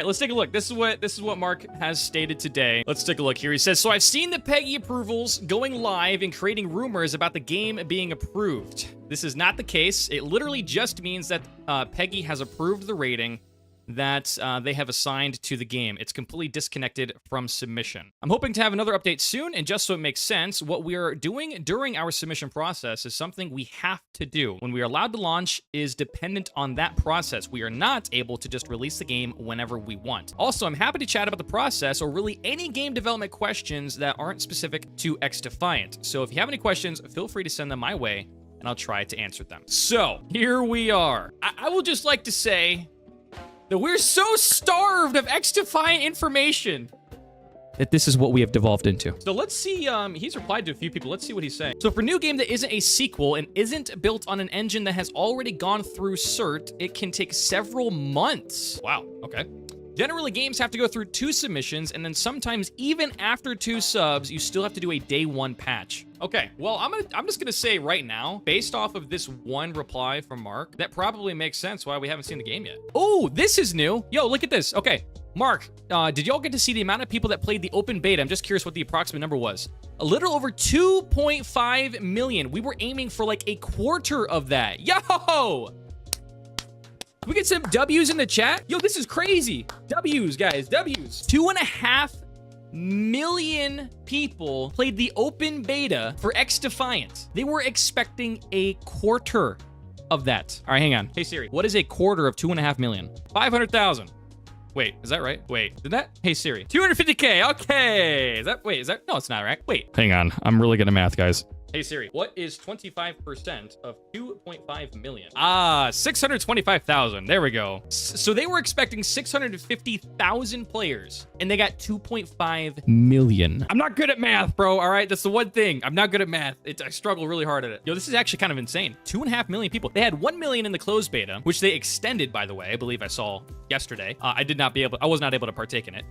right, let's take a look. This is what Mark has stated today. Let's take a look here. He says, so I've seen the PEGI approvals going live and creating rumors about the game being approved. This is not the case. It literally just means that PEGI has approved the rating that they have assigned to the game. It's completely disconnected from submission. I'm hoping to have another update soon, and just so it makes sense, what we are doing during our submission process is something we have to do. When we are allowed to launch is dependent on that process. We are not able to just release the game whenever we want. Also, I'm happy to chat about the process or really any game development questions that aren't specific to XDefiant. So if you have any questions, feel free to send them my way, and I'll try to answer them. So, here we are. I will just like to say that we're so starved of XDefiant information that this is what we have devolved into. So let's see, he's replied to a few people. Let's see what he's saying. So for a new game that isn't a sequel and isn't built on an engine that has already gone through cert, it can take several months. Wow, okay. Generally, games have to go through 2 submissions, and then sometimes even after 2 subs, you still have to do a day 1 patch. Okay, well, I'm just gonna say right now, based off of this one reply from Mark, that probably makes sense why we haven't seen the game yet. Oh, this is new. Yo, look at this. Okay, Mark, did y'all get to see the amount of people that played the open beta? I'm just curious what the approximate number was. A little over 2.5 million. We were aiming for like a quarter of that. Yo! Can we get some W's in the chat? Yo, this is crazy. W's, guys, W's. 2.5 million people played the open beta for XDefiant. They were expecting a quarter of that. All right, hang on. Hey, Siri, what is a quarter of 2.5 million? 500,000. Wait, is that right? Wait, did that? Hey, Siri. 250K, okay. Is that? No, it's not, right? Wait. Hang on, I'm really good at math, guys. Hey Siri, what is 25% of 2.5 million? 625,000. There we go. So they were expecting 650,000 players, and they got 2.5 million. I'm not good at math, bro. All right, that's the one thing. I'm not good at math. I struggle really hard at it. Yo, this is actually kind of insane. 2.5 million people. They had 1 million in the closed beta, which they extended, by the way. I believe I saw yesterday. I was not able to partake in it.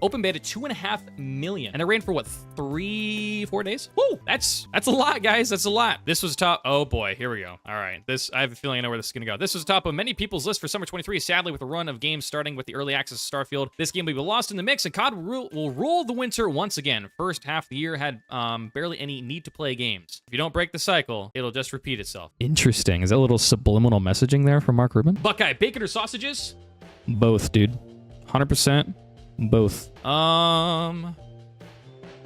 Open beta 2.5 million, and it ran for what, 3-4 days? Woo! That's a lot, guys. That's a lot. This was top. Oh boy, here we go. All right, I have a feeling I know where this is gonna go. This was top of many people's list for summer 23. Sadly, with a run of games starting with the early access of Starfield, this game will be lost in the mix, and COD will rule the winter once again. First half of the year had barely any need to play games. If you don't break the cycle, it'll just repeat itself. Interesting. Is that a little subliminal messaging there from Mark Rubin? Buckeye, bacon or sausages? Both, dude. 100% both. Oh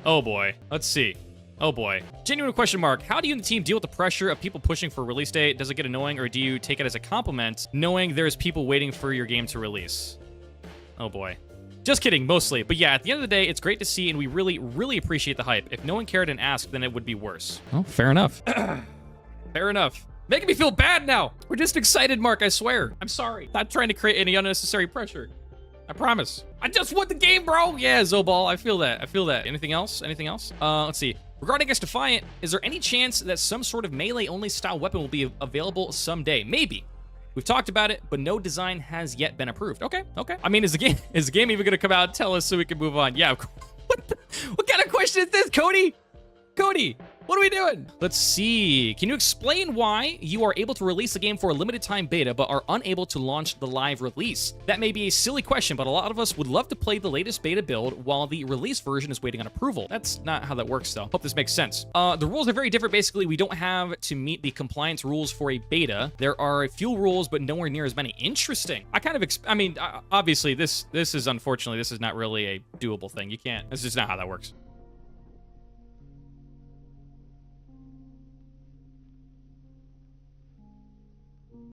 boy. Let's see. Oh boy. Genuine question mark. How do you and the team deal with the pressure of people pushing for a release date? Does it get annoying, or do you take it as a compliment knowing there's people waiting for your game to release? Oh boy. Just kidding, mostly. But yeah, at the end of the day, it's great to see, and we really, really appreciate the hype. If no one cared and asked, then it would be worse. Oh, fair enough. Fair enough. Making me feel bad now. We're just excited, Mark, I swear. I'm sorry. Not trying to create any unnecessary pressure. I promise. I just want the game, bro. Yeah, Zobal, I feel that. I feel that. Anything else? Anything else? Let's see. Regarding XDefiant, is there any chance that some sort of melee-only style weapon will be available someday? Maybe. We've talked about it, but no design has yet been approved. Okay, okay. I mean, is the game even gonna come out and tell us so we can move on? Yeah, of course. What kind of question is this, Cody? Cody, what are we doing? Let's see. Can you explain why you are able to release the game for a limited time beta, but are unable to launch the live release? That may be a silly question, but a lot of us would love to play the latest beta build while the release version is waiting on approval. That's not how that works, though. Hope this makes sense. The rules are very different. Basically, we don't have to meet the compliance rules for a beta. There are a few rules, but nowhere near as many. Interesting. Obviously, this is unfortunately, this is not really a doable thing. You can't. That's just not how that works.